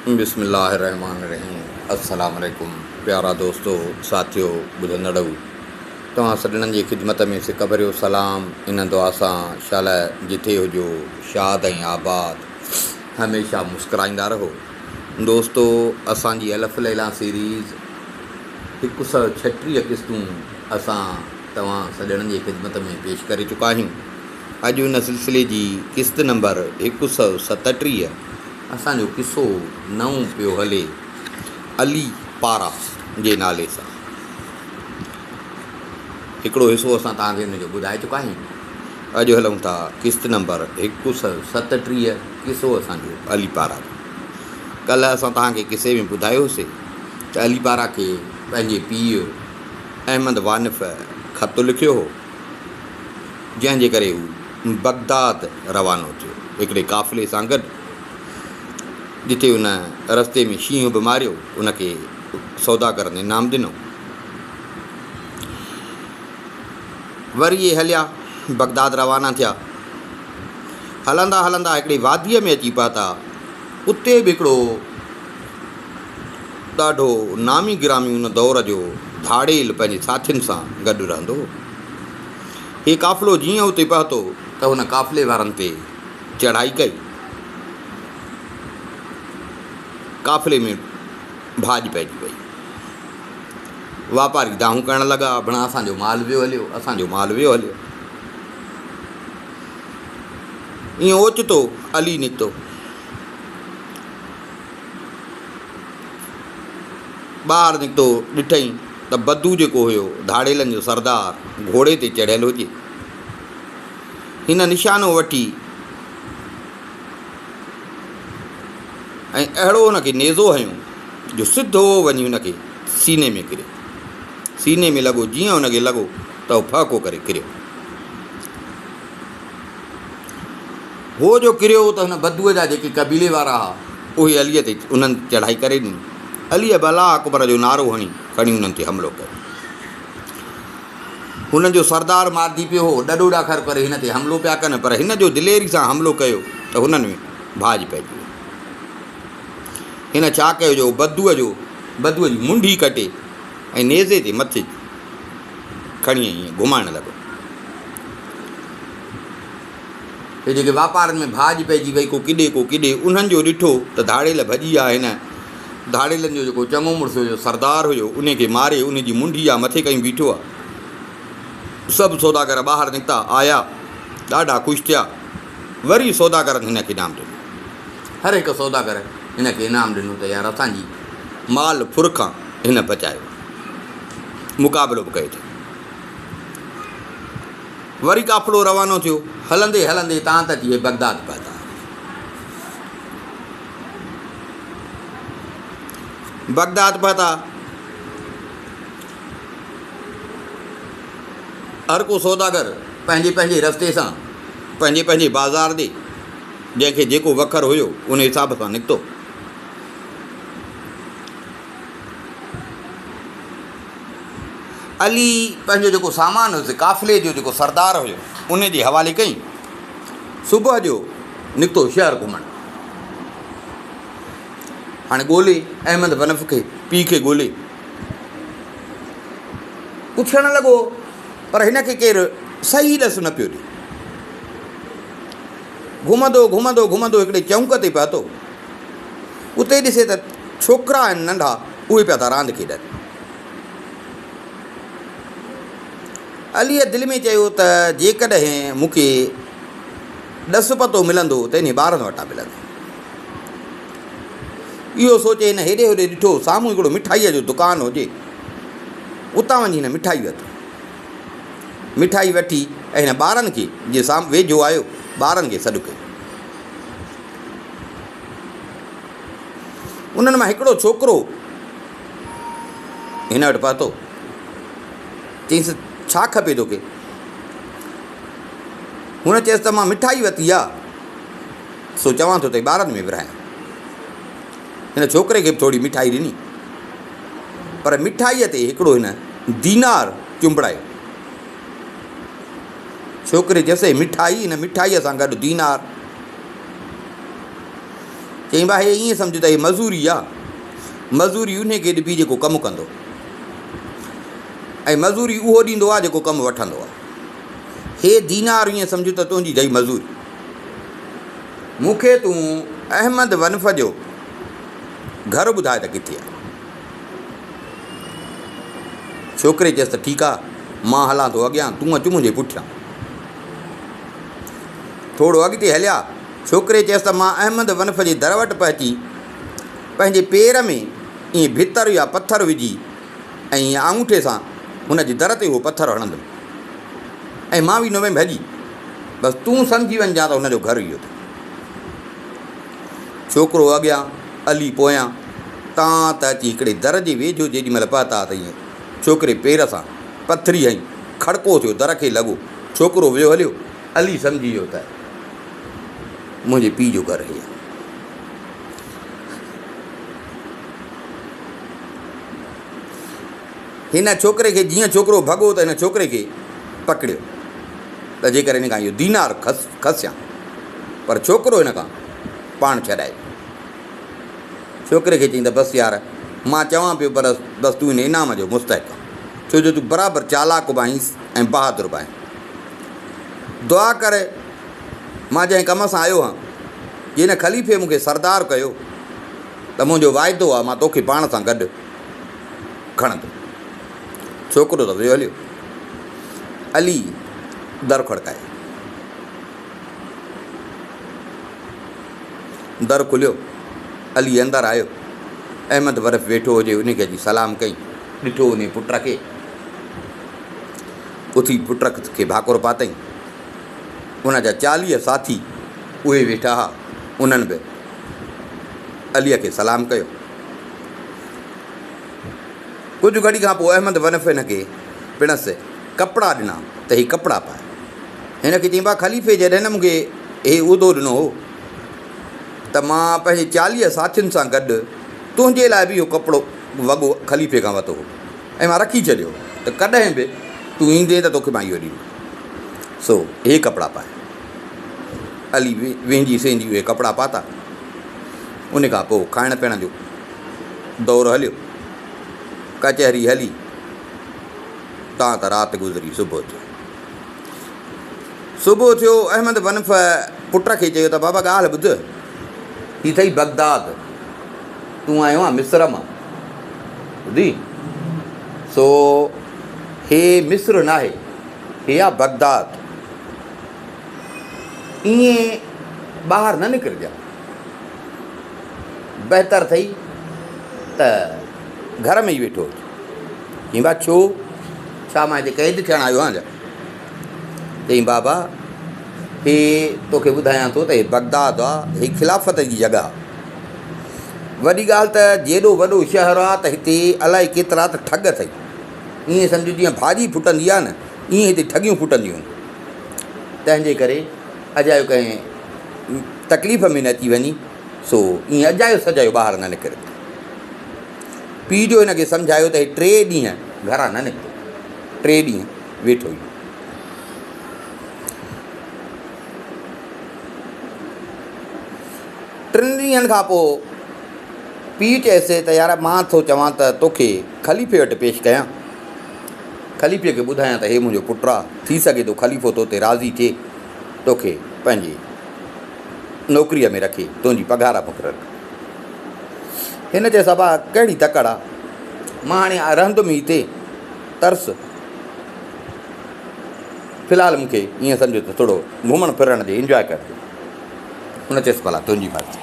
बिस्मिल्लाहिर्रहमानिर्रहीम। अस्सलाम वालेकुम प्यारा दोस्तों, साथियों, ॿुधंदड़ो तव्हां सॼणनि जी ख़िदमत में सिक भरियो सलाम। इन दुआ सां शाला जिथे हुजो शाद ऐं आबाद, हमेशह मुस्कुराईंदा रहो। दोस्तो, असांजी अलफ़ लैला सीरीज़ 136 क़िस्तूं असां तव्हां सॼणनि जी ख़िदमत में पेश करे चुका आहियूं। अॼु हिन सिलसिले जी क़िस्त नंबर 137 असांजो किसो नओं पियो हले अली पारा जे नाले सां। हिकिड़ो हिसो असां तव्हांखे हिन जो ॿुधाए चुका आहियूं। अॼु हलूं था क़िस्त नंबर 137, किसो असांजो अली पारा जो। कल्ह असां तव्हांखे किसे में ॿुधायोसीं त अली पारा खे पंहिंजे पीउ अहमद वानिफ़ ख़तु लिखियो हो, जंहिंजे करे हू बगदाद रवानो थियो हिकिड़े काफ़िले सां गॾु। जिथे उन रस्ते में शींहं बि मारियो, उनखे सौदागर ने इनाम ॾिनो। वरी इहे हलिया बगदाद रवाना थिया। हलंदा हलंदा हिकिड़ी वादीअ में अची पहुता। उते बि हिकिड़ो ॾाढो नामी गिरामी उन दौर जो धाड़ेल पंहिंजे साथियुनि सां गॾु रहंदो हो। हीउ काफ़िलो जीअं उते पहुतो त हुन काफ़िले वारनि ते चढ़ाई कई। काफ़िले में भाॼ पइजी वई। वापारी दाहूं करण लॻा, भणा असांजो माल वियो हलियो, असांजो माल वियो हलियो। ईअं ओचितो अली निकितो। ॿाहिरि निकितो, ॾिठईं त बद्दू जेको हुयो धाड़ेलनि जो सरदार घोड़े ते चढ़ियल हुजे। हिन निशानो वठी ऐं अहिड़ो हुनखे नेज़ो हयूं जो सिधो वञी हुनखे सीने में किरियो। सीने में लॻो, जीअं हुनखे लॻो त उहो फ़को करे किरियो। हो जो किरियो त हुन बद्दूअ जा जेके क़बीले वारा हुआ उहे अलीअ ते उन्हनि चढ़ाई करे ॾिनी। अलीअ भला अकबर जो नारो हणी खणी उन्हनि ते हमिलो कयो। हुननि जो सरदार मारिजी पियो हो, ॾॾो ॾाखर करे हिन ते हमिलो पिया कनि, पर हिन जो दिलेरी सां हमिलो कयो त हुननि में भाॼ पइजी वई। हिन छा कयो जो बद्दूअ जी मुंडी कटे ऐं नेज़े ते मथे खणी ईअं घुमाइण लॻो। हे जेके वापारनि में भाॼ पइजी वई, को किॾे उन्हनि जो ॾिठो त धाड़ेल भॼी विया। हिन धाड़ेलनि जो जेको चङो मुड़ुसु हुयो, सरदार हुयो, उनखे मारे उनजी मुंडी आहे मथे कहीं बीठो आहे। सभु सौदागर ॿाहिरि निकिता, आया, ॾाढा ख़ुशि थिया। वरी सौदागरनि हिनखे इनाम ॾिनो। हर हिकु सौदागर हिनखे इनाम ॾिनो त यार असांजी माल फुर खां हिन बचायो। मुक़ाबिलो बि कयो थियो। वरी काफ़िलो रवानो थियो। हलंदे हलंदे तव्हां त अची बगदाद पहुता। बगदाद पहुता। हर को सौदागर पंहिंजे पंहिंजे रस्ते सां पंहिंजे पंहिंजे बाज़ार ॾे, जंहिंखे जेको वखर हुयो उन हिसाब सां निकितो। अली पंहिंजो जेको सामान हुयुसि, काफ़िले जो जेको सरदार हुयो, उन जे हवाले कई। सुबुह जो निकितो शहर घुमणु। हाणे ॻोल्हे अहमद वनफ़ खे, पीउ खे ॻोल्हे पुछणु लॻो, पर हिनखे केरु सही ॾसु न पियो ॾिए। घुमंदो घुमंदो घुमंदो हिकिड़े चौंक ते पहुतो। उते ॾिसे त छोकिरा आहिनि नंढा, उहे पिया था रांदि खेॾनि। अलीअ दिलि में चयो त जेकॾहिं मूंखे ॾसु पतो मिलंदो त इन ॿारनि वटां मिलंदो। इहो सोचे हिन हेॾे होॾे ॾिठो, साम्हूं हिकिड़ो मिठाईअ जो दुकानु हुजे, उतां वञी हिन मिठाई वरिती। मिठाई वठी ऐं हिन ॿारनि खे जीअं साम्हूं वेझो आयो, ॿारनि खे सॾु कयो। उन्हनि मां हिकिड़ो छोकिरो हिन वटि पहुतो। चईंसि छा खपे तोखे? हुन चयसि त मां मिठाई वरिती आहे, सो चवां थो त ॿारनि में विरिहायां। हिन छोकिरे खे बि थोरी मिठाई ॾिनी, पर मिठाईअ ते हिकिड़ो हिन दीनार चुंबड़ायो। छोकिरे चयसि मिठाई, हिन मिठाईअ सां गॾु दीनार। चई भाई हे ईअं सम्झ त हे मज़ूरी आहे, मज़ूरी उन खे ॾिबी जेको कमु कंदो, ऐं मज़ूरी उहो ॾींदो आहे जेको कमु वठंदो आहे। हे दीनार ईअं सम्झ त तुंहिंजी जई मज़ूरी। मूंखे तूं अहमद वनफ़ जो घरु ॿुधाए त किथे आहे। छोकिरे चयसि त ठीकु आहे, मां हलां थो अॻियां, तूं अचु मुंहिंजे पुठियां। थोरो अॻिते हलिया, छोकिरे चयसि त मां अहमद वनफ़ जे दर वटि पहुची पंहिंजे पेर में ईअं भितर या पथर विझी ऐं ईअं आङूठे सां हुन जे दर ते उहो पथर हणंदुमि ऐं मां बि न वियुमि हली, बसि तूं सम्झी वञिजां त हुनजो घरु इहो अथई। छोकिरो अॻियां, अली पोयां, तां त अची हिकिड़े दर जे वेझो जेॾीमहिल पहुता त ईअं छोकिरे पेर सां पथरी हई, खड़को थियो, दर खे लॻो। छोकिरो वियो हलियो, अली सम्झी वियो त मुंहिंजे पीउ जो घरु इहो। हिन छोकिरे खे जीअं छोकिरो भॻो त हिन छोकिरे खे पकड़ियो त जेकर हिन खां इहो दीनार खसियां, पर छोकिरो हिन खां पाण छॾाए। छोकिरे खे चईं त बसि यार, मां चवां पियो पर बसि तूं हिन इनाम जो मुस्तहिक़ आहे, छो जो तूं बराबरि चालाक बि आहीं ऐं बहादुर बि आहीं। दुआ कर, मां जंहिं कम सां आयो आहियां, जे हिन ख़लीफ़े मूंखे सरदार कयो त मुंहिंजो वाइदो आहे मां तोखे पाण सां गॾु खणंदुमि। छोकिरो त वियो हलियो। अली दर खड़काए, दर खुलियो, अली अंदरि आयो। अहमद वनफ़ वेठो हुजे, उन खे अची सलाम कई, ॾिठो उन पुट खे, उथी पुट खे भाकुर पातई। उन जा 40 साथी उहे वेठा हुआ, उन्हनि बि अलीअ खे सलाम कयो। कुझु घड़ी खां पोइ अहमद वनफ़ हिन खे पिणसि कपिड़ा ॾिना त ही कपिड़ा पाए। हिन खे चई, ख़लीफ़े जॾहिं न मूंखे हे उहिदो ॾिनो हो त मां पंहिंजे 40 साथियुनि सां गॾु तुंहिंजे लाइ बि इहो कपिड़ो वॻो ख़लीफ़े खां वरितो हो ऐं मां रखी छॾियो त कॾहिं बि तूं ईंदे त तोखे मां इहो ॾींदुमि, सो हे कपिड़ा पाए। अली वेंदी सेंदी उहे कपिड़ा पाता। उन खां पोइ खाइण पीअण जो दौरु हलियो, कचहरी हली, तां त राति गुज़री, सुबुह थियो। अहमद वनफ़ पुट खे चयो त बाबा ॻाल्हि ॿुध, हीअ अथई बगदाद, तूं आयो आहे मिस्र मां, ॿुधी? सो हे मिस्र न आहे, हे आहे बगदाद। ईअं ॿाहिरि न निकिरजांइ, बहितर अथई त घर में ई वेठो हुजे। चईं बा छो, छा मां हिते क़ैद थियणु आयो आहियां छा? चईं बाबा हे तोखे ॿुधायां थो त हे बगदाद आहे, हे ख़िलाफ़त जी जॻह आहे। वॾी ॻाल्हि त जेॾो वॾो शहरु आहे त हिते अलाए केतिरा त ठग अथई। ईअं सम्झो जीअं भाॼी फुटंदी आहे न, ईअं हिते ठगियूं फुटंदियूं आहिनि। तंहिंजे करे अजायो कंहिं तकलीफ़ में न अची वञी, सो ईअं अजायो सजायो ॿाहिरि न निकिरे। पीउ जो हिन खे सम्झायो त हे 3 ॾींहं घरां न निकितो, 3 ॾींहं वेठो ई। 3 ॾींहंनि खां पोइ पीउ चयसि त यार मां थो चवां त तोखे ख़लीफ़े वटि पेश कयां। ख़लीफ़े खे ॿुधायां त हे मुंहिंजो पुटु आहे, थी सघे थो ख़लीफ़ो तो ते राज़ी थिए, तोखे पंहिंजी नौकरीअ में रखे, तुंहिंजी पघार मुक़ररु। हिन चयसि बाबा कहिड़ी तकड़ आहे, मां हाणे रहंदुमि हिते, तर्स फ़िलहालु मूंखे ईअं सम्झो त थोरो घुमण फिरण जो इंजॉय कर। हुन चयसि भला तुंहिंजी मर्ज़ी।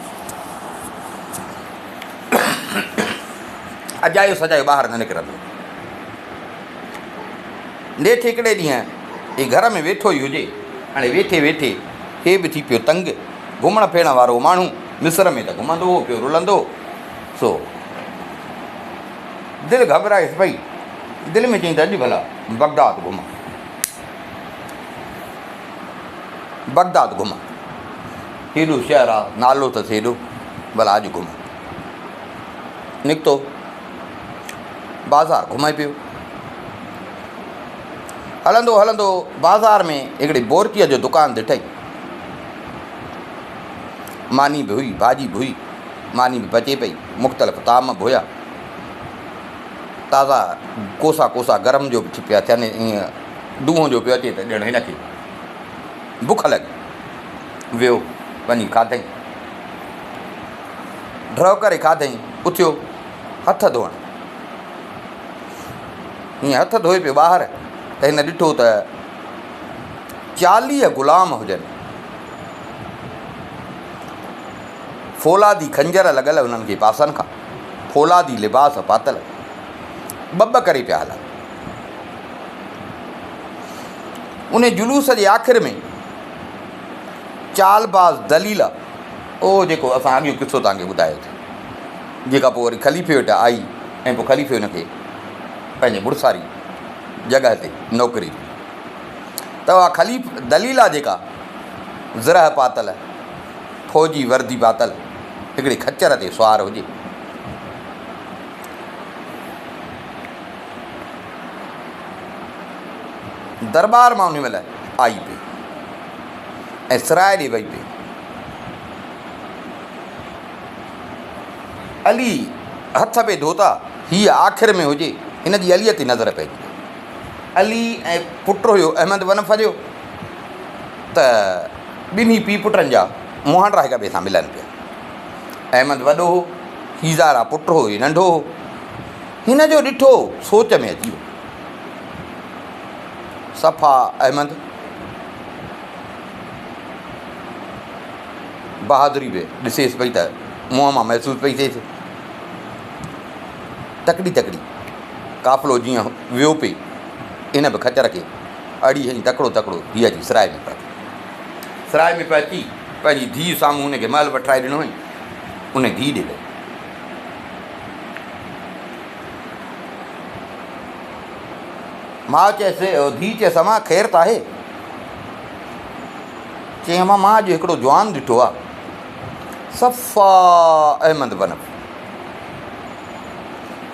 अजायो सजायो ॿाहिरि न निकिरंदो। नेठि हिकिड़े ॾींहुं हे घर में वेठो ई हुजे, हाणे वेठे वेठे हे बि थी पियो तंग। घुमण फिरण वारो माण्हू मिस्र में त घुमंदो हो पियो, रुलंदो, सो दिलि घबराएसि पई। दिलि में चई त अॼु भला बगदाद घुमां, बगदाद घुमां, हेॾो शहरु आहे, नालो अथसि हेॾो, भला अॼु घुमां। निकितो, बाज़ारि घुमाए पियो। हलंदो हलंदो बाज़ारि में हिकिड़ी बोरकीअ जो दुकानु ॾिठई। मानी बि हुई, भाॼी बि हुई, मानी भी बचे पई, मुख़्तलिफ़ ताम बि हुया, ताज़ा कोसा कोसा गरम जो पिया थियनि, ईअं दूंहों जो पियो अचे त ॼण हिनखे बुख लॻी। वियो वञी खाधई, ड्रव करे खाधई, उथियो हथ धोअण। हीअं हथ धोए पियो ॿाहिरि त हिन ॾिठो त 40 ग़ुलाम हुजनि, फौलादी खंजर लॻल हुननि खे पासनि खां, फौलादी लिबास पातल, ॿ करे पिया हलनि। उन जुलूस जे आख़िर में चालबाज़ दलीला, उहो जेको असां अॻियो किसो तव्हांखे ॿुधायोसीं, जेका पोइ वरी ख़लीफ़े वटि आई ऐं पोइ ख़लीफ़े हुनखे पंहिंजे मुड़ुसारी जॻह ते नौकिरी ॾिनी। त उहा दलीला जेका ज़रह पातल, फ़ौजी वर्दी पातल, हिकिड़े खच्चर ते सुवार हुजे, दरबार मां उन महिल आई पई ऐं सराय ॾे वई पई। अली हथ पे धोता, हीअ आख़िर में हुजे, हिन जी अलीअ ते नज़र पइजी। अली ऐं पुटु हुयो अहमद वनफ़ जो, त ॿिन्ही पीउ पुटनि जा मुहांडा हिक ॿिए सां मिलनि पिया। अहमद वॾो हो, हीज़ारा पुटु हो, हीउ नंढो हो। हिन जो ॾिठो सोच में अची वियो। सफ़ा अहमद बहादुरी बि ॾिसेसि पई त मुंहं मां महसूसु पई थिएसि। तकड़ी तकड़ी काफ़िलो जीअं वियो पई, इन बि खच्चर खे अड़ी हई, तकिड़ो तकिड़ो हीअ अची सराय में पिया। सराय में पिया अची पंहिंजी धीउ साम्हूं हुनखे महल वठाए ॾिनो हुई, उन धीउ ॾे वई। मां चयसि, धीउ चयसि, मां ख़ैरु त आहे? चई, मां अॼु हिकिड़ो जवान ॾिठो आहे, सफ़ा अहमद वनफ़।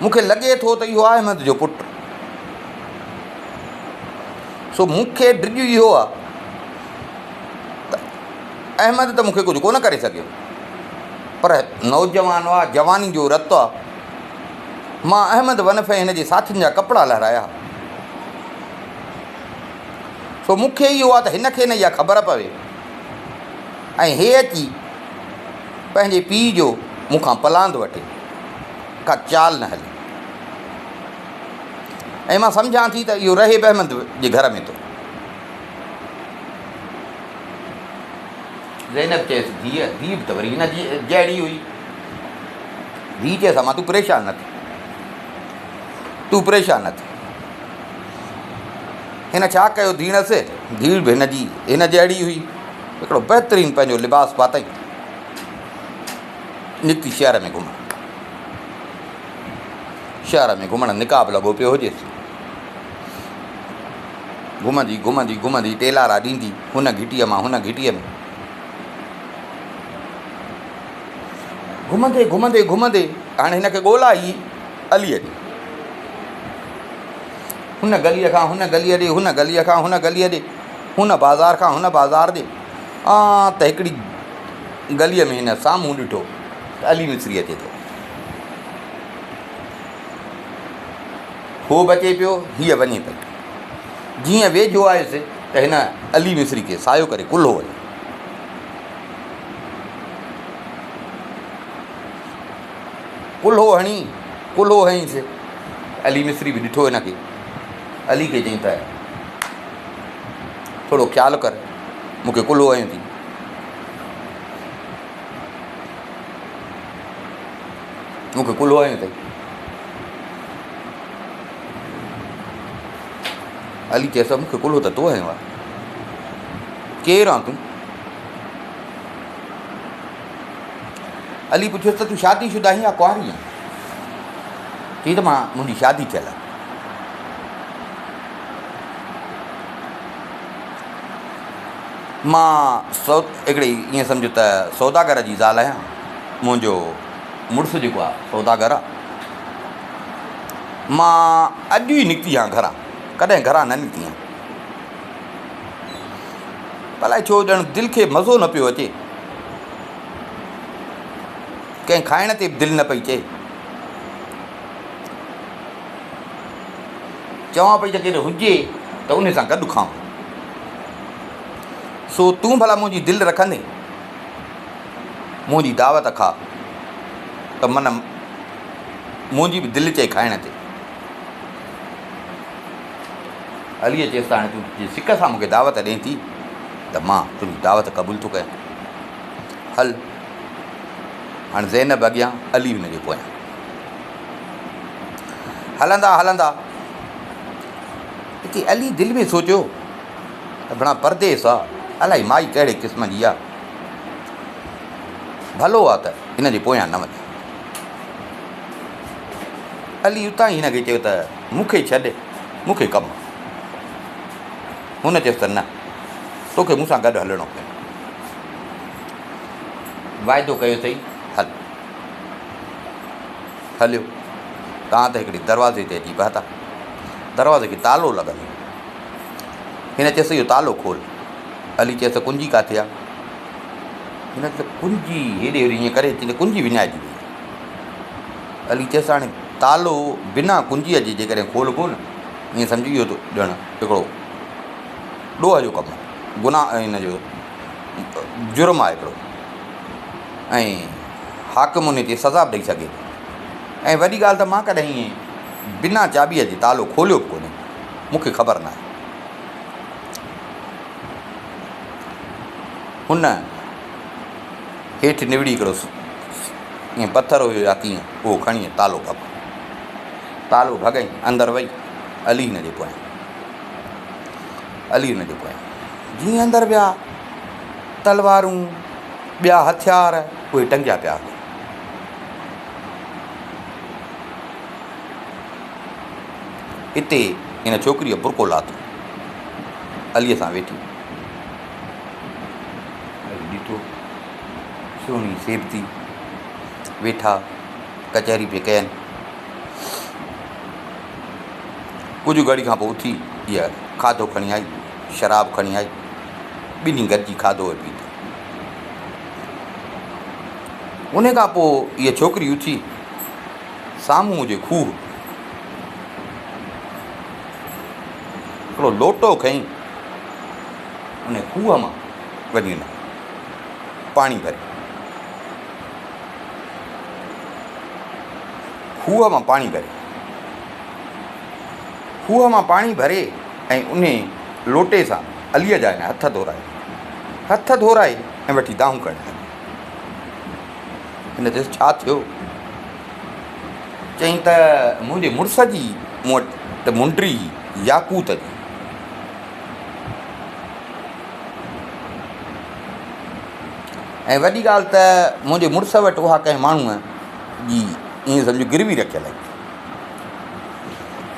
मूंखे लॻे थो त इहो अहमद जो पुटु। सो मूंखे ड्रिज इहो आहे त अहमद त मूंखे कुझु कोन करे सघियो, पर नौजवान आहे, जवानी जो रतु आहे। मां अहमद वनफ़ हिन जे साथियुनि जा कपिड़ा लहिराया। सो मूंखे इहो आहे त हिनखे न इहा ख़बर पवे ऐं हे अची पंहिंजे पीउ जो मूंखां पलांद वठे, का चाल न हले। ऐं मां सम्झां थी त इहो रहे बि अहमद जे घर में थो। ज़ैनब चयसि, धीउ बि त वरी हिन जी जहिड़ी हुई। धीउ चयसि, मां तूं परेशान न थी, तूं परेशान न थी। हिन छा कयो धीणसि, धीउ बि हिन जहिड़ी हुई। हिकिड़ो बहितरीनु पंहिंजो लिबास पातई, निकिती शहर में घुमणु। शहर में घुमणु निकाब लॻो पियो हुजेसि। घुमंदी घुमंदी घुमंदी टेलारा ॾींदी हुन घिटीअ मां हुन घिटीअ में। घुमंदे घुमंदे घुमंदे हाणे हिनखे ॻोल्हा ई अलीअ जी। हुन गलीअ खां हुन गलीअ ॾे, हुन गलीअ खां हुन गलीअ ॾे, हुन बाज़ार खां हुन बाज़ार ॾे। त हिकिड़ी गलीअ में हिन साम्हूं ॾिठो त अली मिस्री अचे थो। हो बचे पियो, हीअ वञे पई। जीअं वेझो आयुसि त हिन अली मिस्री खे सायो करे कुल्हो वञे। कुल्हो हईंसि। अली मिस्री बि ॾिठो हिनखे। अली खे चई त थोरो ख़्यालु कर, मूंखे कुल्हो हयूं थी। मूंखे कुल्हो हयूं अथई। अली चयसि, मूंखे कुल्हो त तो हयो आहे। केरु आहे तूं? अली पुछियोसि, त तूं शादीशुदा आहीं या कुंवारी आहे? चई त मां, मुंहिंजी शादी थियल आहे। मां हिकिड़ी ईअं सम्झो त सौदागर जी ज़ाल आहियां। मुंहिंजो मुड़ुसु जेको आहे सौदागर आहे। मां अॼु ई निकिती आहियां घरां, कॾहिं घरां न निकिती आहियां। अलाए छो ॼण दिलि खे मज़ो न पियो अचे। कंहिं खाइण ते बि दिलि न पई चए, चवां पई त केरु हुजे त उन सां गॾु खाऊं। सो तूं भला मुंहिंजी दिलि रखंदे, मुंहिंजी दावत खा त मन मुंहिंजी बि दिलि चए खाइण ते। अलीअ चएसि त हाणे तूं सिक सां मूंखे दावत ॾिए थी त मां तुंहिंजी दावत क़बूल थो कयां। हल, हाणे ज़ैनब अॻियां, अली हुन जे पोयां। हलंदा हलंदा हिते अली दिलि में सोचियो त भणा परदेस आहे, अलाए माई कहिड़े क़िस्म जी आहे, भलो आहे त हिन जे पोयां न वञे। अली उतां ई हिनखे चयो त मूंखे छॾ, मूंखे कमु। हुन चयसि त न, तोखे मूंसां गॾु हलणो पए। वाइदो कयो अथई, हल। हलियो, तव्हां त हिकिड़े दरवाज़े ते अची पहुता, दरवाज़े खे तालो लॻल। हिन चयसि इहो तालो खोल। अली चयसि कुंजी किथे आहे? हिन चयो कुंजी हेॾे होॾे ईअं करे अची कुंजी विञाइजी वई। अली चयसि हाणे तालो बिना कुंजीअ जे जेकॾहिं खोलबो न, ईअं सम्झी वियो त ॼण हिकिड़ो ॾोह जो कमु आहे, गुनाह हिन जो जुर्म आहे हिकिड़ो, ऐं हाकिम उन ते सज़ा बि ॾेई सघे। ऐं वॾी ॻाल्हि त मां कॾहिं ईअं बिना चाबीअ जे तालो खोलियो बि कोन्हे, मूंखे ख़बर न आहे। हुन हेठि निवड़ी हिकिड़ो ईअं पथर हुयो या कीअं, उहो खणी तालो कमु, तालो भॻई अंदरि वई। अली हिन जे पोयां, अली हुन जे पोयां। जीअं अंदरि विया, तलवारूं ॿिया हथियार उहे टंगिया पिया। हिते हिन छोकिरीअ बुरको लाथो, अलीअ सां वेठी। ॾिठो सुहिणी सेबती वेठा, कचहरी पिए कयनि। कुझु घड़ी खां पोइ उथी इहा खाधो खणी आई, शराब खणी आई, ॿिन्ही गॾिजी खाधो ऐं पीतो। उन खां पोइ इहा छोकिरी उथी साम्हूं हुजे खूह, हिकिड़ो लोटो खईं, उन खूह मां वञी पाणी भरे, खूह मां पाणी भरे, खूह मां पाणी भरे ऐं उन लोटे सां अलीअ जा हथ धोराए, हथ धोराए ऐं वठी दाहूं करणु लॻी। हिन चयसि छा थियो? चई त मुंहिंजे मुड़ुस जी मूं वटि मुंडी याकूत जी, ऐं वॾी ॻाल्हि त मुंहिंजे मुड़ुस वटि उहा कंहिं माण्हूअ जी ईअं सम्झो गिरवी रखियलु आहे।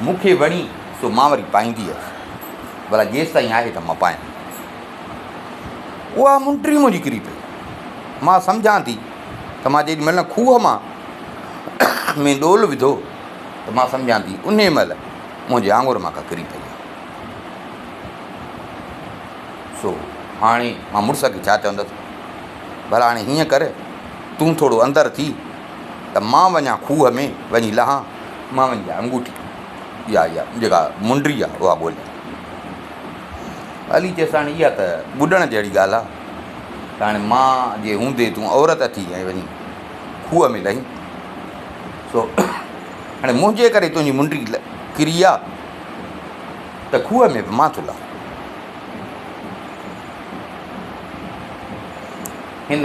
मूंखे वणी सो मां वरी पाईंदी हुअसि, भला जेसि ताईं आहे त मां पायां। उहा मुंडी मुंहिंजी किरी पई, मां सम्झां थी त मां जेॾी महिल खूह मां में डोल विधो त मां सम्झां थी उन महिल मुंहिंजे आङुर मां का किरी पई। सो हाणे मां मुड़ुस खे छा चवंदसि, भला हाणे हीअं कर, तूं थोरो अंदरि थी त मां वञा खूह में वञी लहां, मां वञी अंगूठी इहा जेका मुंडी आहे उहा ॻोल्हियां। अली चयसि हाणे इहा त ॿुॾण जहिड़ी ॻाल्हि आहे, त हाणे मां जे हूंदे तूं औरत थी ऐं वञी खूह में लहीं, सो हाणे मुंहिंजे करे तुंहिंजी मुंडी किरी आहे त खूह में बि मां थो लहां। हिन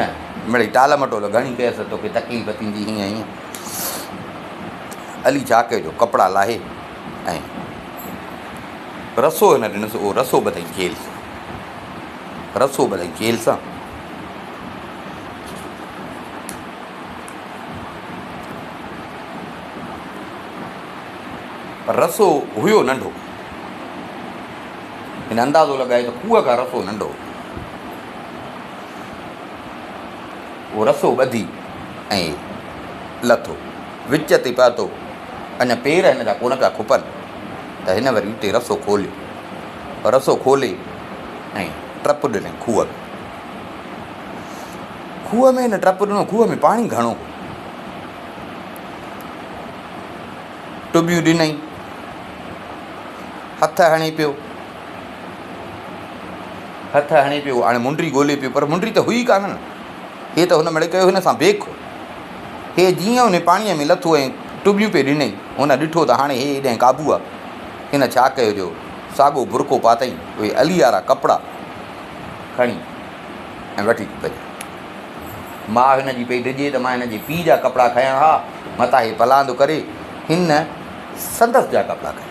मिड़ई टाल मटोल घणी कयसि, तोखे तकलीफ़ थींदी हीअं हीअं। अली छा कयो, कपिड़ा लाहे ऐं रसो हिन ॾिनसि, उहो रसो ॿधई जेल सां, रसो ॿधई जेल सां। पर रसो हुयो नंढो, हिन अंदाज़ो लॻाए त खूह खां रसो नंढो। उहो रसो ॿधी ऐं लथो, विच ते पहुतो, अञा पेर हिन जा कोन पिया खुपनि त हिन वरी उते रसो खोलियो, रसो खोले ऐं टप ॾिनई खूह में। खूह में हिन टप ॾिनो, खूह में पाणी घणो, टुबियूं ॾिनई, हथ हणे पियो, हथ हणे पियो, हाणे मुंडी ॻोल्हे पियो, पर मुंडी त हुई कान न। हे त हुन महिल कयो हिन सां बेख। हे जीअं हुन पाणीअ में लथो ऐं टुबियूं पिए ॾिनई, हुन ॾिठो त हाणे हे हेॾे क़ाबू आहे। हिन छा कयो जो साॻो बुरको पातई, उहे अली वारा कपिड़ा खणी ऐं वठी भॼी। माउ हिन जी पई डिॼे त मां हिन जे पीउ जा कपिड़ा खयां हा, मथां हे पलांदो करे हिन संदसि जा कपिड़ा खयां।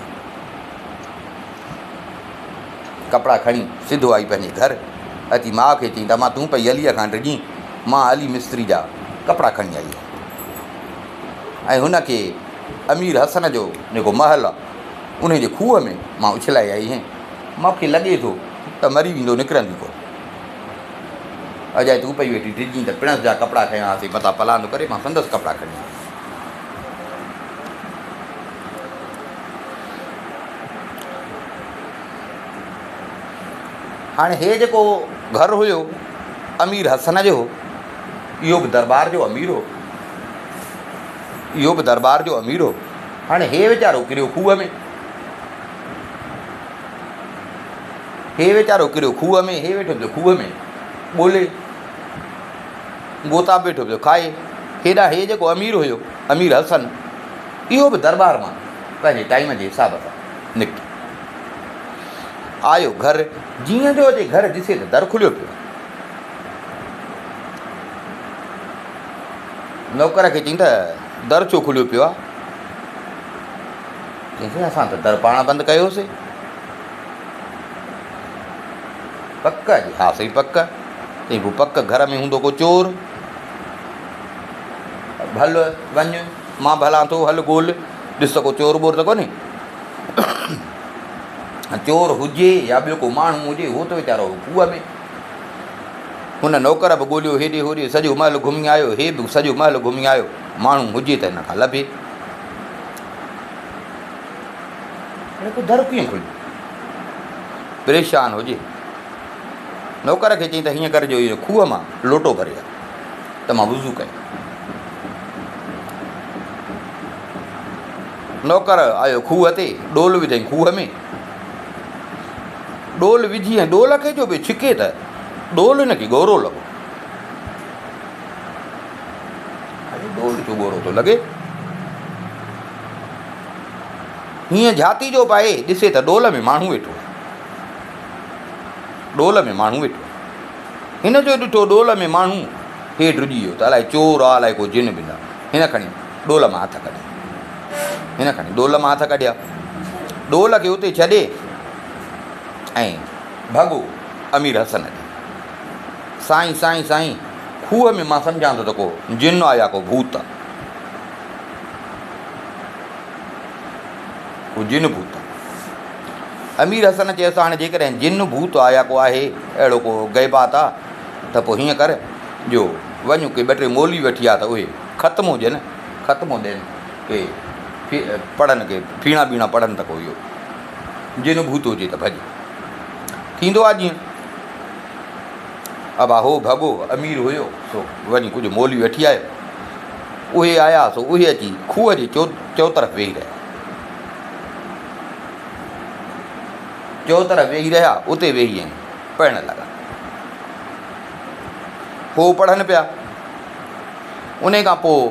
कपिड़ा खणी सिधो आई पंहिंजे घर, अची माउ खे चई त मां तूं पई अलीअ खां डिॼी, मां अली मिस्त्री जा कपिड़ा खणी आई आहियां। ऐं हुनखे अमीर हसन जो जेको महल आहे उन जे खूह में मां उछलाए आई आहियां। मूंखे लॻे थो त मरी वेंदो, निकिरंदी कोन। अजाए तूं पई वेठी डिॼी त पिणस जा कपिड़ा खयां, मथां पलांदो करे मां संदसि कपिड़ा खणी आहियां। हाणे हे जेको घरु हुयो अमीर हसन जो, इहो बि दरबार जो अमीर हो, इहो बि दरबार जो अमीर हो। हाणे हे वीचारो किरियो खूह में, हे वीचारो किरियो खूह में, हे वेठो पियो खूह में ॻोल्हे, गोता वेठो पियो खाए। हेॾा हे जेको अमीर हुयो अमीर हसन, इहो बि दरबार मां पंहिंजे टाइम जे हिसाब सां निकितो, आयो घर। जीअं जो अचे घर ॾिसे त दर खुलियो पियो। नौकर खे चई त दर छो खुलियो पियो आहे? चईंसि असां त दर पाण बंदि कयोसीं। पक जी? हा सही पक। चई पोइ पक घर में हूंदो को चोर? हल वञ, मां भला थो, हल ॻोल्ह, ॾिस त को चोर ॿोर त कोन्हे। चोर हुजे या ॿियो को माण्हू हुजे, उहो त वीचारो खूह में। हुन नौकर बि ॻोल्हियो, हेॾे होॾे सॼो महल घुमी आयो, हे बि सॼो महल घुमी आयो, माण्हू हुजे त हिन खां लभे। को दर कीअं खुलियो? परेशान हुजे। नौकर खे चई त हीअं करिजो, इहो खूह मां लोटो भरे आहे त मां वुज़ू कयां। नौकर आयो खूह ते, डोल विधई खूह में, डोल विझी ऐं डोल खे जो बि छिके त डोल हिनखे ॻोरो लॻो। डोल जो ॻोरो थो लॻे, हीअं झाती जो पाए ॾिसे त डोल में माण्हू वेठो, डोल में माण्हू वेठो। हिन जो ॾिठो डोल में माण्हू हेठि रुॼी वियो, त अलाए चोर आहे अलाए को जिन बिन आहे। हिन खणी डोल मां हथ कढिया, हिन खणी डोल मां हथ कढिया, डोल खे उते छॾे ऐं भॻो अमीर हसन ॾे। साईं साईं साईं, खूह में मां सम्झां थो त को जिन आहे या को भूत आहे, को जिन भूत आहे। अमीर हसन चयोसि हाणे जेकॾहिं जिन भूत आहे या को आहे अहिड़ो को गैबात आहे त पोइ हीअं कर जो वञूं के ॿ टे मोली वठी आहे त उहे ख़त्मु हुजनि, ख़त्मु ॾियनि के पढ़नि, के फीणा बीणा पढ़नि त को इहो जिन भूत हुजे त भॼ थींदो आहे। जीअं अब हो भॻो अमीर हुयो सो वञी कुझु मोली वठी आयो, उहे आया सो उहे अची खूह जे चौतरफ़ वेही रहिया, चौतरफ़ वेही रहिया, उते वेही ऐं पढ़णु लॻा। हो पढ़नि पिया, उन खां पोइ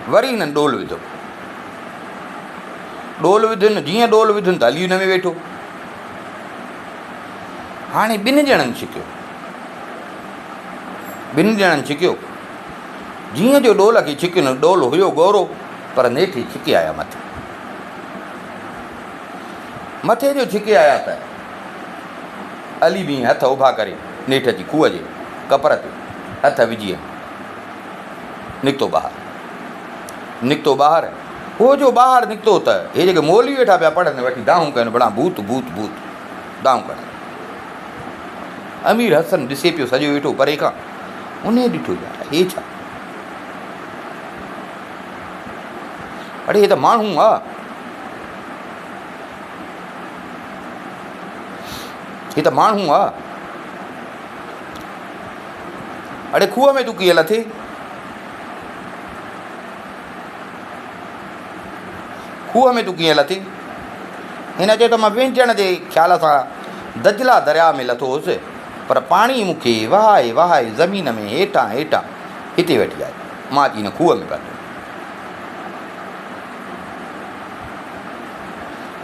वरी हिननि डोल विधो, डोल विधुनि, जीअं डोल विधुनि त हली हुन में वेठो। हाणे ॿिनि ॼणनि छिकियो, ॿिनि ॼणनि छिकियो, जीअं जो डोल खे छिकियो, डोल हुयो ॻोरो पर नेठि छिके आया मथे, मथे जो छिके आया त अली बि हथ उभा करे नेठि अची खूह जे कपर ते हथ विझी निकितो ॿाहिरि, निकितो ॿाहिरि। हो जो ॿाहिरि निकितो त हे जेके मोली वेठा पिया पढ़नि वठी दाऊं कनि, बड़ा भूत भूत भूत दाऊं कनि। अमीर हसन ॾिसे पियो सॼो वेठो परे खां, उन ॾिठो यार हे छा, अड़े हे त माण्हू आहे, हे त माण्हू आहे। अड़े खूह में तूं कीअं लथे? खूह में तूं कीअं लथी? हिन चयो त मां विंचण जे ख़्याल सां दजला दरिया में लथो हुउसि, पर पाणी मूंखे वहाए वहाए ज़मीन में हेठां हेठां हिते वेठी आहे। मां अची हिन खूह में पहुतो।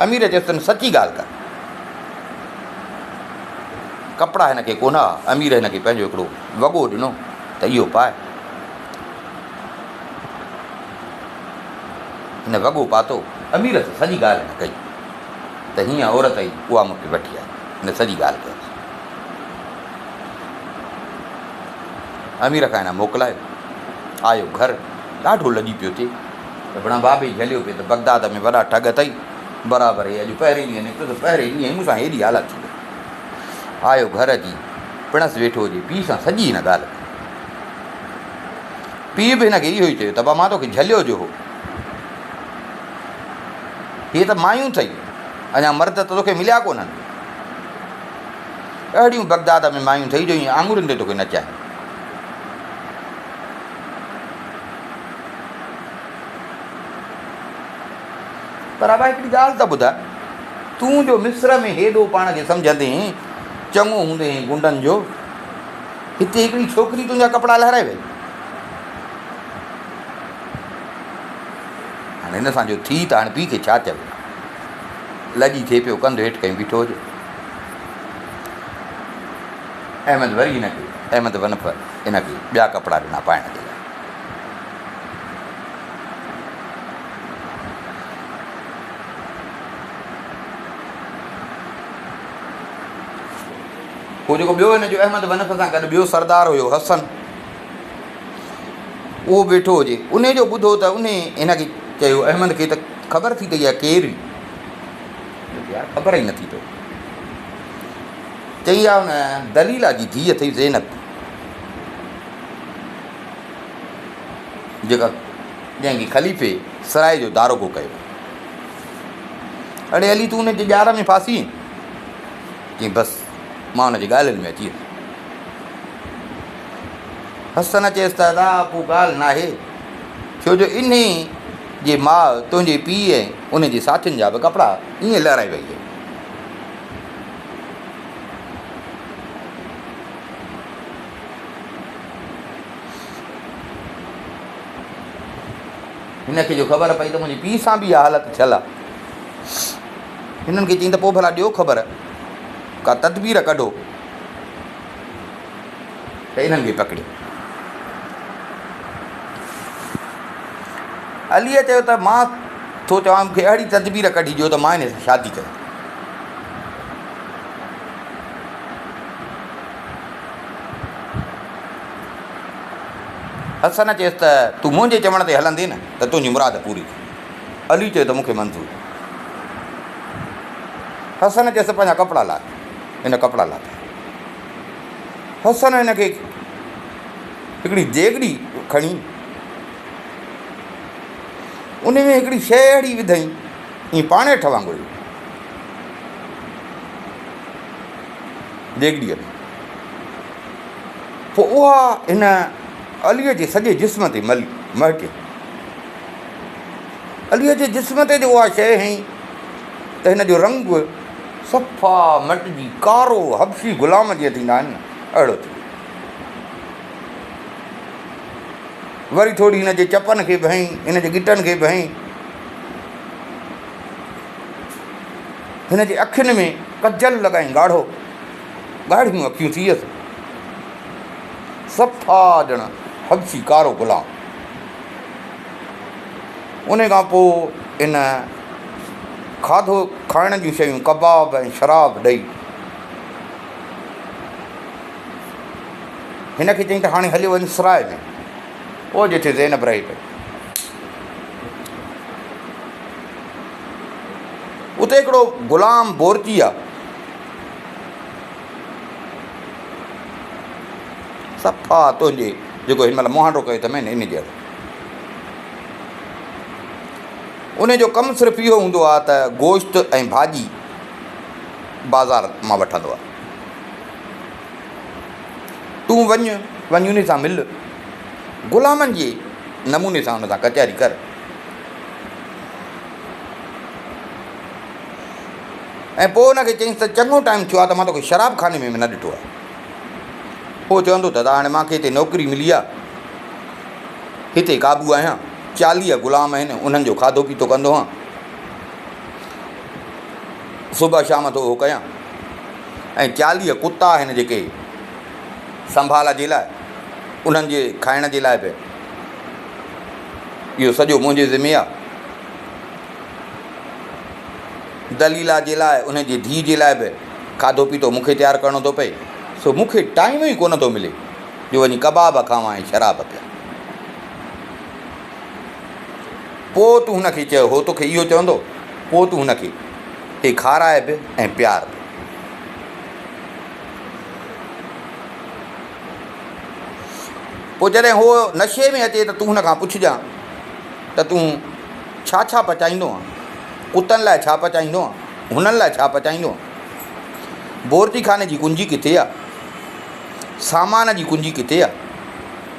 अमीर चयसि सची ॻाल्हि कर, कपिड़ा हिनखे कोन हुआ। अमीर हिनखे पंहिंजो हिकिड़ो वॻो ॾिनो त इहो पाए। हिन वॻो पातो। अमीर त सॼी ॻाल्हि न कई त हीअं औरत ई उहा मूंखे वठी आहे। हिन सॼी ॻाल्हि कई। अमीर खां हिन मोकिलायो, आयो घर, ॾाढो लॼी पियो थिए त बणा बाबे झलियो पियो त बगदाद में वॾा ठग अथई, बराबरि अॼु पहिरें ॾींहुं निकितो त पहिरें ॾींहुं मूंसां हेॾी हालत थी वई। आयो घर अची पिणस वेठो हुजे, पीउ सां सॼी हिन ॻाल्हि। पीउ बि हिनखे इहो ई चयो त मां तोखे झलियो जो हो, हीअ त मायूं अथई, अञा मर्द त तोखे मिलिया कोन्हनि। अहिड़ियूं बगदाद में मायूं अथई जो ईअं आङुरियुनि ते तोखे नचाए। पर अबा हिकिड़ी ॻाल्हि त ॿुधाए, तूं जो मिस्र में हेॾो पाण खे सम्झंदे चङो हूंदे गुंडनि जो, हिते हिकिड़ी छोकिरी तुंहिंजा कपिड़ा लहिराए वई। हाणे हिन सां जो थी त हाणे पीउ खे छा चवे? लॼी थिए पियो, कंधु हेठि कहीं बीठो हुजे। अहमद वरी हिनखे, अहमद वनफ हिनखे ॿिया कपिड़ा ॾिना पाइण जे लाइ। पोइ जेको ॿियो हिन जो अहमद वनफ सां गॾु ॿियो सरदार हुयो हसन, उहो वेठो हुजे। उन जो ॿुधो त उन हिनखे चयो, अहमद खे त ख़बर थी पई आहे केरु? यार ख़बर ई नथी पई। चई आहे हुन दलीला जी धीअ अथई ज़ैनब, जेका जंहिंखे ख़लीफ़े सराय जो दारोगो कयो। अड़े अली तूं हुनजे ॼार में फासी? चई बसि मां हुनजी ॻाल्हियुनि में अची वियुसि। हसन चयसि त अदा को ॻाल्हि न आहे, छो जो इन जे माउ तुंहिंजे पीउ ऐं उनजे साथियुनि जा बि कपिड़ा ईअं लहिराए वई आहे। हिनखे जो ख़बर पई त मुंहिंजे पीउ सां बि इहा हालत थियल आहे। हिननि खे चई त पोइ भला ॾियो ख़बर, का तदबीर कढो त इन्हनि खे पकड़ियो। अलीअ चयो त मां थो चवां मूंखे अहिड़ी तदबीर कढी ॾियो त मां हिन सां शादी कयां। हसन चयसि त तूं मुंहिंजे चवण ते हलंदी न त तुंहिंजी मुराद पूरी थी। अली चयो त मूंखे मंज़ूर। हसन चयसि पंहिंजा कपिड़ा लाइ। हिन कपिड़ा लाथा। हसन हिनखे हिकिड़ी देगड़ी खणी, उन में हिकिड़ी शइ अहिड़ी विधई ईअं पाणे हेठि वांगुरु देगड़ीअ में। पोइ उहा हिन अलीअ जे सॼे जिस्म ते महके। अलीअ जे जिस्म ते जो उहा शइ हई त हिन जो रंग सफ़ा मटिजी कारो हबशी ग़ुलाम जीअं थींदा आहिनि न, अहिड़ो थी। वरी थोरी हिन जे चपनि खे बि हई, हिन जे गिटनि खे बि हई। हिन जे अखियुनि में कजल लॻाई, ॻाढ़ियूं अखियूं थी वियसि, सफ़ा ॼण हबशी कारो ग़ुलाम। उन खां पोइ इन खाधो खाइण जूं शयूं, कबाब ऐं शराब ॾेई हिनखे चई त हाणे हलियो वञु सराय में। पोइ जिथे ज़ैनब रहे पई, उते हिकिड़ो ग़ुलाम बोरची आहे, सफ़ा तुंहिंजे जेको हिन महिल मुहांडो कयो त मैंने इन जहिड़ो। उन जो कमु सिर्फ़ु इहो हूंदो आहे त गोश्त ऐं भाॼी बाज़ार मां वठंदो आहे। तूं वञ उन सां मिल, ग़ुलामनि जे नमूने सां हुन सां कचहरी कर। ऐं पोइ हुनखे चयईंसि त चङो टाइम थियो आहे त मां तोखे शराब खाने में न ॾिठो आहे। पोइ चवंदो त हाणे मूंखे हिते नौकिरी मिली आहे, हिते क़ाबू आहियां, 40 ग़ुलाम आहिनि, उन्हनि जो खाधो पीतो कंदो आहियां, सुबुह शाम थो उहो कयां, ऐं 40 कुता आहिनि जेके संभाल जे लाइ, उन्हनि जे खाइण जे लाइ बि इहो सॼो मुंहिंजे ज़िम्मे आहे। दलीला जे लाइ, उनजी धीउ जे लाइ बि खाधो पीतो मूंखे तयारु करिणो थो पए। सो मूंखे टाइम ई कोन थो मिले जो वञी कबाब खावां ऐं शराब पिया। पोइ तूं हुनखे चयो, हो तोखे इहो चवंदो, पोइ तूं हुनखे हे खाराए बि ऐं प्यार बि। पोइ जॾहिं हो नशे में अचे त तूं हुन खां पुछजांइ त तूं छा छा पचाईंदो आहे, कुतनि लाइ छा पचाईंदो आहे, हुननि लाइ छा पचाईंदो आहे, बोरती खाने जी कुंजी किथे आहे, सामान जी कुंजी किथे आहे।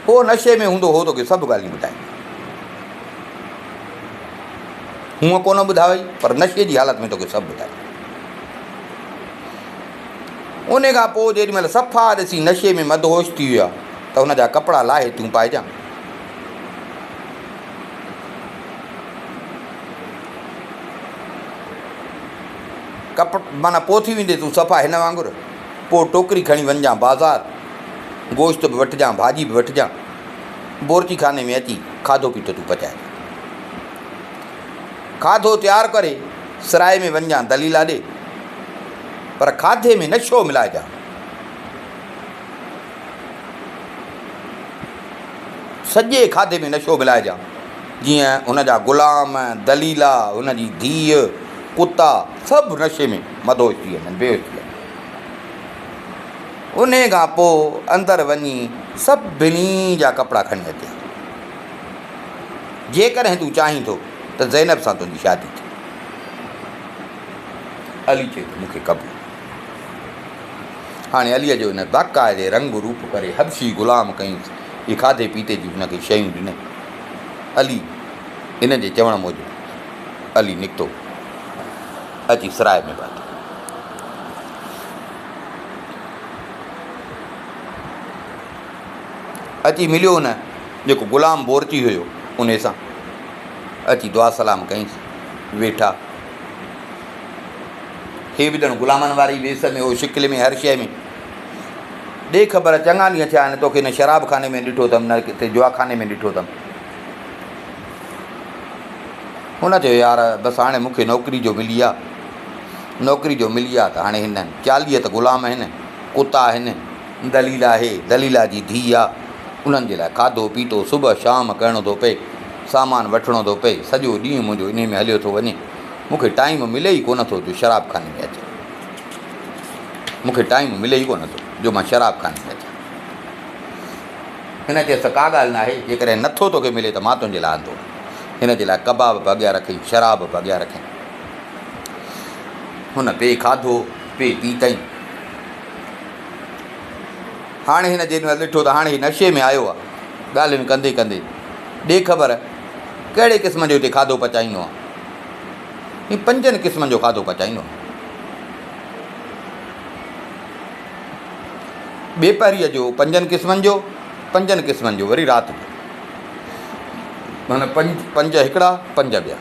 हो नशे में हूंदो हो तोखे सभु ॻाल्हियूं ॿुधाए, हूअं कोन ॿुधाई पर नशे जी हालत में तोखे सभु ॿुधाए। उन खां पोइ जेॾी महिल सफ़ा ॾिसी नशे में मदहोश थी वियो आहे त हुनजा कपिड़ा लाहे तूं पाइजां। माना पोइ थी वेंदे तूं सफ़ा हिन वांगुरु। पोइ टोकरी खणी वञजांइ बाज़ारि, गोश्त बि वठिजांइ, भाॼी बि वठिजांइ, बोरती खाने में अची खाधो पीतो तूं पचाए। खाधो तयारु करे सराए में वञजांइ दलीला ॾे, पर खाधे में नशो मिलाइजांइ। सॼे खाधे में नशो मिलाइजांइ, जीअं हुनजा ग़ुलाम, दलीला, हुनजी धीउ, कुता सभु नशे में मदहोश थी वञनि, बेहोश थी वञनि। उन खां पोइ अंदरि वञी सभिनी जा कपिड़ा खणी अचे। जेकॾहिं तूं चाहीं थो त ज़ैनब सां तुंहिंजी शादी थिए। अली चए थो मूंखे क़बूल। हाणे अलीअ जो हिन बाक़ाइदे रंग रूप करे हबशी ग़ुलाम कयूंसि, इहे खाधे पीते जी हुनखे शयूं ॾिनई। अली इन जे चवण मूजिबि अली निकितो, अची सराय में बातो। अची मिलियो हुन जेको ग़ुलाम बोरती हुयो उन सां, अची दुआ सलाम कईंसि, वेठा। हे बि ॼण ग़ुलामनि वारी वेस में हो, शिकिल में, हर शइ में। ॾे ख़बर चङा ॾींहं थिया आहिनि तोखे न शराब खाने में ॾिठो अथमि, न किथे जुआखाने में ॾिठो अथमि। हुन चयो यार बसि हाणे मूंखे नौकिरी जो मिली आहे, नौकिरी जो मिली आहे त हाणे हिन 40 त ग़ुलाम आहिनि, कुता आहिनि, दलीला आहे, दलीला जी धीउ आहे, उन्हनि जे लाइ खाधो पीतो सुबुह शाम करिणो थो पए, सामान वठिणो थो पए, सॼो ॾींहुं मुंहिंजो इन में हलियो थो वञे। मूंखे टाइम मिले ई कोन थो जो शराब खाने में अचे, मूंखे टाइम मिले ई कोन थो जो मां शराब खाने में अचां। हिन चयसि का ॻाल्हि न आहे, जेकॾहिं नथो तोखे मिले त मां तुंहिंजे लाइ आंदो। हिन जे लाइ कबाब बि अॻियां रखई, शराब बि अॻियां रखई। हुन पे खाधो पे पीतई। हाणे हिन जेॾी महिल ॾिठो त हाणे हीउ नशे में आयो आहे, ॻाल्हियुनि कंदे कंदे ॾे ख़बर कहिड़े क़िस्म जो हिते खाधो पचाईंदो आहे। हीउ 5 क़िस्मनि जो खाधो पचाईंदो आहे। ॿेपहरीअ जो 5 क़िस्मनि जो, 5 क़िस्मनि जो वरी राति जो, माना 5 हिकिड़ा 5 ॿिया।